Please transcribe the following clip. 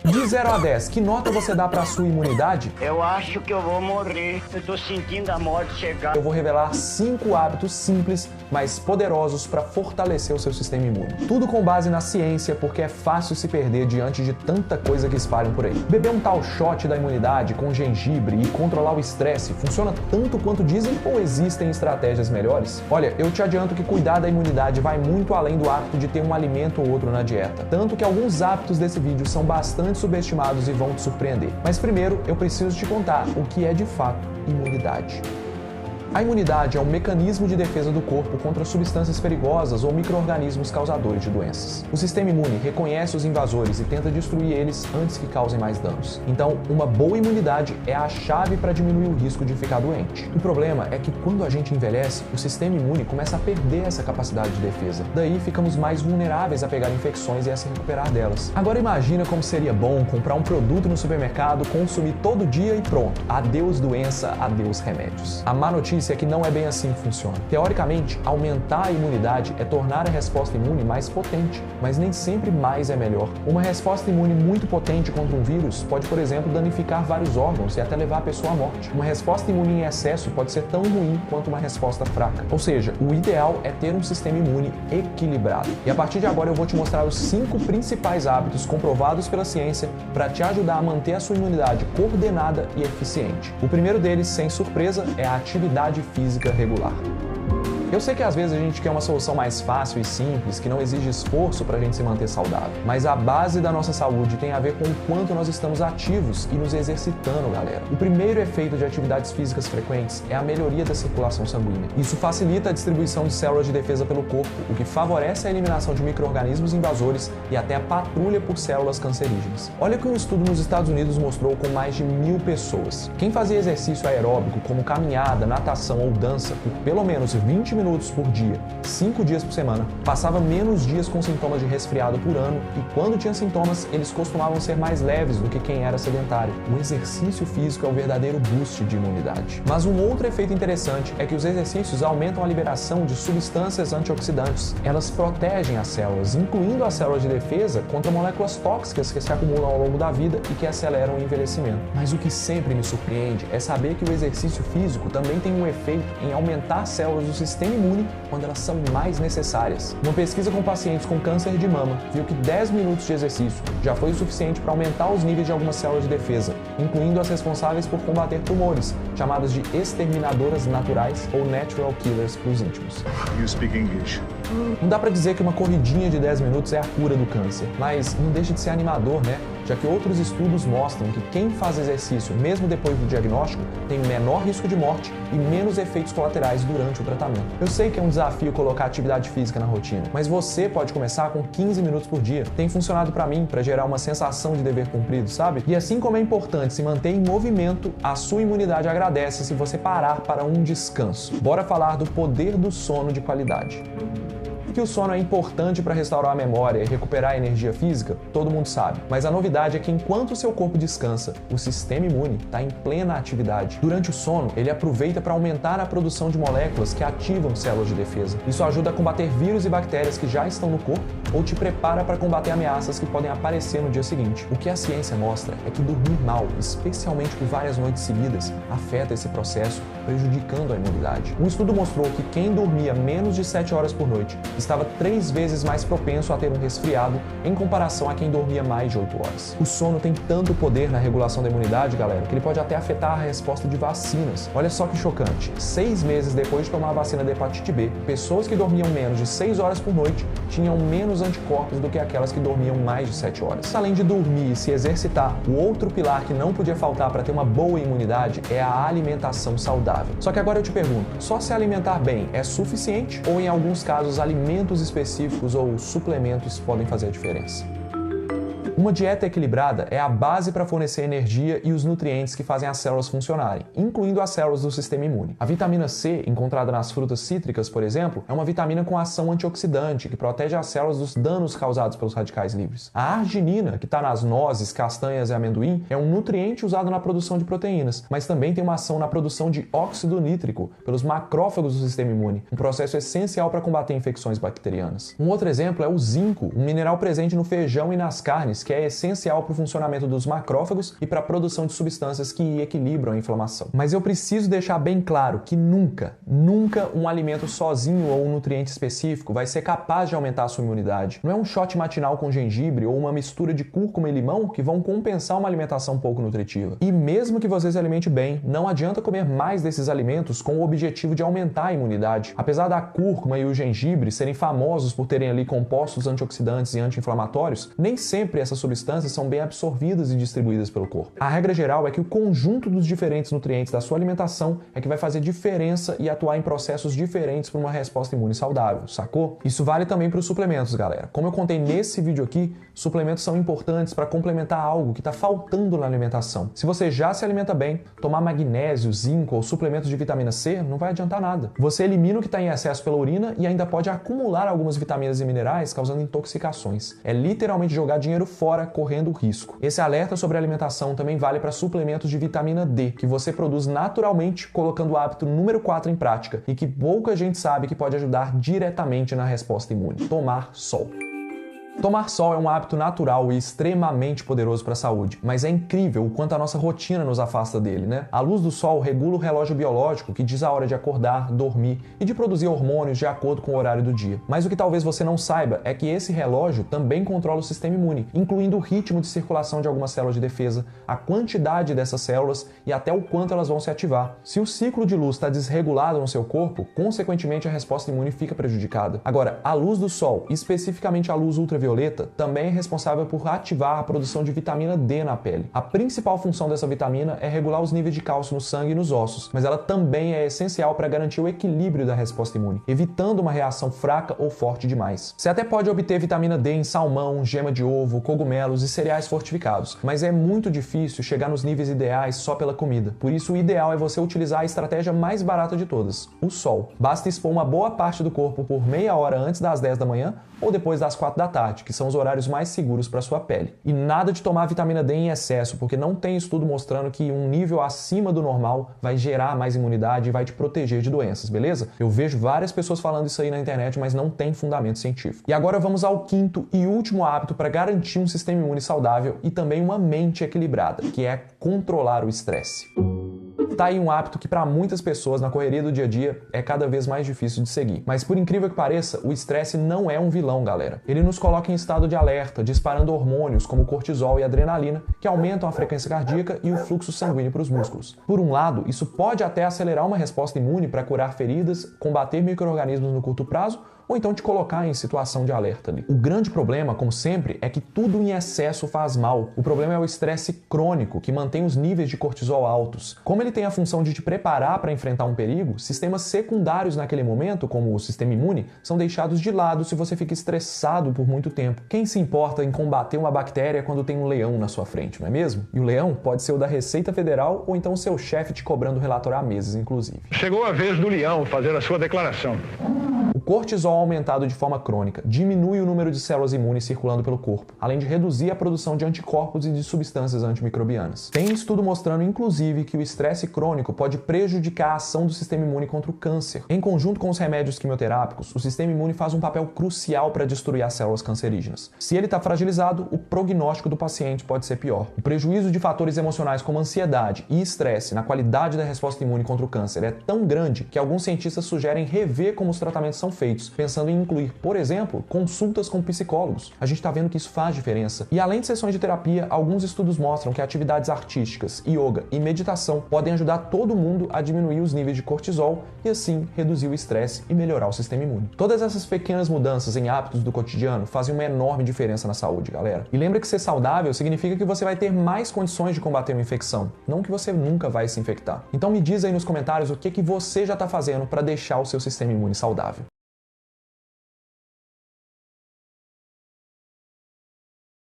De 0 a 10, que nota você dá para sua imunidade? Eu acho que eu vou morrer. Eu tô sentindo a morte chegar. Eu vou revelar 5 hábitos simples, mas poderosos para fortalecer o seu sistema imune. Tudo com base na ciência, porque é fácil se perder diante de tanta coisa que espalham por aí. Beber um tal shot da imunidade com gengibre e controlar o estresse funciona tanto quanto dizem ou existem estratégias melhores? Olha, eu te adianto que cuidar da imunidade vai muito além do hábito de ter um alimento ou outro na dieta. Tanto que alguns hábitos desse vídeo são bastante subestimados e vão te surpreender. Mas primeiro, eu preciso te contar o que é de fato imunidade. A imunidade é um mecanismo de defesa do corpo contra substâncias perigosas ou micro-organismos causadores de doenças. O sistema imune reconhece os invasores e tenta destruir eles antes que causem mais danos. Então, uma boa imunidade é a chave para diminuir o risco de ficar doente. O problema é que quando a gente envelhece, o sistema imune começa a perder essa capacidade de defesa. Daí, ficamos mais vulneráveis a pegar infecções e a se recuperar delas. Agora imagina como seria bom comprar um produto no supermercado, consumir todo dia e pronto. Adeus doença, adeus remédios. A má notícia é que não é bem assim que funciona. Teoricamente, aumentar a imunidade é tornar a resposta imune mais potente, mas nem sempre mais é melhor. Uma resposta imune muito potente contra um vírus pode, por exemplo, danificar vários órgãos e até levar a pessoa à morte. Uma resposta imune em excesso pode ser tão ruim quanto uma resposta fraca. Ou seja, o ideal é ter um sistema imune equilibrado. E a partir de agora eu vou te mostrar os 5 principais hábitos comprovados pela ciência para te ajudar a manter a sua imunidade coordenada e eficiente. O primeiro deles, sem surpresa, é a atividade física regular. Eu sei que às vezes a gente quer uma solução mais fácil e simples, que não exige esforço para a gente se manter saudável. Mas a base da nossa saúde tem a ver com o quanto nós estamos ativos e nos exercitando, galera. O primeiro efeito de atividades físicas frequentes é a melhoria da circulação sanguínea. Isso facilita a distribuição de células de defesa pelo corpo, o que favorece a eliminação de micro-organismos invasores e até a patrulha por células cancerígenas. Olha que um estudo nos Estados Unidos mostrou com mais de 1.000 pessoas. Quem fazia exercício aeróbico, como caminhada, natação ou dança, por pelo menos 20 minutos por dia, 5 dias por semana, passava menos dias com sintomas de resfriado por ano e quando tinha sintomas, eles costumavam ser mais leves do que quem era sedentário. O exercício físico é o verdadeiro boost de imunidade. Mas um outro efeito interessante é que os exercícios aumentam a liberação de substâncias antioxidantes. Elas protegem as células, incluindo as células de defesa contra moléculas tóxicas que se acumulam ao longo da vida e que aceleram o envelhecimento. Mas o que sempre me surpreende é saber que o exercício físico também tem um efeito em aumentar células do sistema imune quando elas são mais necessárias. Uma pesquisa com pacientes com câncer de mama viu que 10 minutos de exercício já foi o suficiente para aumentar os níveis de algumas células de defesa, incluindo as responsáveis por combater tumores, chamadas de exterminadoras naturais ou natural killers para os íntimos. You speak English. Não dá para dizer que uma corridinha de 10 minutos é a cura do câncer, mas não deixa de ser animador, né? Já que outros estudos mostram que quem faz exercício mesmo depois do diagnóstico tem menor risco de morte e menos efeitos colaterais durante o tratamento. Eu sei que é um desafio colocar atividade física na rotina, mas você pode começar com 15 minutos por dia. Tem funcionado para mim para gerar uma sensação de dever cumprido, sabe? E assim como é importante se manter em movimento, a sua imunidade agradece se você parar para um descanso. Bora falar do poder do sono de qualidade. Que o sono é importante para restaurar a memória e recuperar a energia física, todo mundo sabe. Mas a novidade é que enquanto o seu corpo descansa, o sistema imune está em plena atividade. Durante o sono, ele aproveita para aumentar a produção de moléculas que ativam células de defesa. Isso ajuda a combater vírus e bactérias que já estão no corpo ou te prepara para combater ameaças que podem aparecer no dia seguinte. O que a ciência mostra é que dormir mal, especialmente por várias noites seguidas, afeta esse processo, prejudicando a imunidade. Um estudo mostrou que quem dormia menos de 7 horas por noite estava 3 vezes mais propenso a ter um resfriado em comparação a quem dormia mais de 8 horas. O sono tem tanto poder na regulação da imunidade, galera, que ele pode até afetar a resposta de vacinas. Olha só que chocante. 6 meses depois de tomar a vacina da hepatite B, pessoas que dormiam menos de 6 horas por noite tinham menos anticorpos do que aquelas que dormiam mais de 7 horas. Além de dormir e se exercitar, o outro pilar que não podia faltar para ter uma boa imunidade é a alimentação saudável. Só que agora eu te pergunto, só se alimentar bem é suficiente ou em alguns casos alimentos específicos ou suplementos podem fazer a diferença? Uma dieta equilibrada é a base para fornecer energia e os nutrientes que fazem as células funcionarem, incluindo as células do sistema imune. A vitamina C, encontrada nas frutas cítricas, por exemplo, é uma vitamina com ação antioxidante que protege as células dos danos causados pelos radicais livres. A arginina, que está nas nozes, castanhas e amendoim, é um nutriente usado na produção de proteínas, mas também tem uma ação na produção de óxido nítrico pelos macrófagos do sistema imune, um processo essencial para combater infecções bacterianas. Um outro exemplo é o zinco, um mineral presente no feijão e nas carnes, que é essencial para o funcionamento dos macrófagos e para a produção de substâncias que equilibram a inflamação. Mas eu preciso deixar bem claro que nunca um alimento sozinho ou um nutriente específico vai ser capaz de aumentar a sua imunidade. Não é um shot matinal com gengibre ou uma mistura de cúrcuma e limão que vão compensar uma alimentação pouco nutritiva. E mesmo que você se alimente bem, não adianta comer mais desses alimentos com o objetivo de aumentar a imunidade. Apesar da cúrcuma e o gengibre serem famosos por terem ali compostos antioxidantes e anti-inflamatórios, nem sempre essas substâncias são bem absorvidas e distribuídas pelo corpo. A regra geral é que o conjunto dos diferentes nutrientes da sua alimentação é que vai fazer diferença e atuar em processos diferentes para uma resposta imune saudável, sacou? Isso vale também para os suplementos, galera. Como eu contei nesse vídeo aqui, suplementos são importantes para complementar algo que está faltando na alimentação. Se você já se alimenta bem, tomar magnésio, zinco ou suplementos de vitamina C não vai adiantar nada. Você elimina o que está em excesso pela urina e ainda pode acumular algumas vitaminas e minerais, causando intoxicações. É literalmente jogar dinheiro fora, correndo risco. Esse alerta sobre alimentação também vale para suplementos de vitamina D, que você produz naturalmente colocando o hábito número 4 em prática e que pouca gente sabe que pode ajudar diretamente na resposta imune: tomar sol. Tomar sol é um hábito natural e extremamente poderoso para a saúde, mas é incrível o quanto a nossa rotina nos afasta dele, né? A luz do sol regula o relógio biológico que diz a hora de acordar, dormir e de produzir hormônios de acordo com o horário do dia. Mas o que talvez você não saiba é que esse relógio também controla o sistema imune, incluindo o ritmo de circulação de algumas células de defesa, a quantidade dessas células e até o quanto elas vão se ativar. Se o ciclo de luz está desregulado no seu corpo, consequentemente a resposta imune fica prejudicada. Agora, a luz do sol, especificamente a luz ultravioleta, também é responsável por ativar a produção de vitamina D na pele. A principal função dessa vitamina é regular os níveis de cálcio no sangue e nos ossos, mas ela também é essencial para garantir o equilíbrio da resposta imune, evitando uma reação fraca ou forte demais. Você até pode obter vitamina D em salmão, gema de ovo, cogumelos e cereais fortificados, mas é muito difícil chegar nos níveis ideais só pela comida. Por isso, o ideal é você utilizar a estratégia mais barata de todas: o sol. Basta expor uma boa parte do corpo por meia hora antes das 10 da manhã ou depois das 4 da tarde, que são os horários mais seguros para sua pele. E nada de tomar vitamina D em excesso, porque não tem estudo mostrando que um nível acima do normal vai gerar mais imunidade e vai te proteger de doenças, beleza? Eu vejo várias pessoas falando isso aí na internet, mas não tem fundamento científico. E agora vamos ao quinto e último hábito para garantir um sistema imune saudável e também uma mente equilibrada, que é controlar o estresse. Tá aí um hábito que para muitas pessoas na correria do dia a dia é cada vez mais difícil de seguir. Mas por incrível que pareça, o estresse não é um vilão, galera. Ele nos coloca em estado de alerta, disparando hormônios como cortisol e adrenalina, que aumentam a frequência cardíaca e o fluxo sanguíneo para os músculos. Por um lado, isso pode até acelerar uma resposta imune para curar feridas, combater micro-organismos no curto prazo, ou então te colocar em situação de alerta ali. O grande problema, como sempre, é que tudo em excesso faz mal. O problema é o estresse crônico, que mantém os níveis de cortisol altos. Como ele tem a função de te preparar para enfrentar um perigo, sistemas secundários naquele momento, como o sistema imune, são deixados de lado se você fica estressado por muito tempo. Quem se importa em combater uma bactéria quando tem um leão na sua frente, não é mesmo? E o leão pode ser o da Receita Federal ou então o seu chefe te cobrando relatório há meses, inclusive. Chegou a vez do leão fazer a sua declaração. O cortisol aumentado de forma crônica diminui o número de células imunes circulando pelo corpo, além de reduzir a produção de anticorpos e de substâncias antimicrobianas. Tem estudo mostrando, inclusive, que o estresse crônico pode prejudicar a ação do sistema imune contra o câncer. Em conjunto com os remédios quimioterápicos, o sistema imune faz um papel crucial para destruir as células cancerígenas. Se ele está fragilizado, o prognóstico do paciente pode ser pior. O prejuízo de fatores emocionais como ansiedade e estresse na qualidade da resposta imune contra o câncer é tão grande que alguns cientistas sugerem rever como os tratamentos são feitos, pensando em incluir, por exemplo, consultas com psicólogos. A gente está vendo que isso faz diferença. E além de sessões de terapia, alguns estudos mostram que atividades artísticas, yoga e meditação podem ajudar todo mundo a diminuir os níveis de cortisol e assim reduzir o estresse e melhorar o sistema imune. Todas essas pequenas mudanças em hábitos do cotidiano fazem uma enorme diferença na saúde, galera. E lembra que ser saudável significa que você vai ter mais condições de combater uma infecção, não que você nunca vai se infectar. Então me diz aí nos comentários o que você já está fazendo para deixar o seu sistema imune saudável.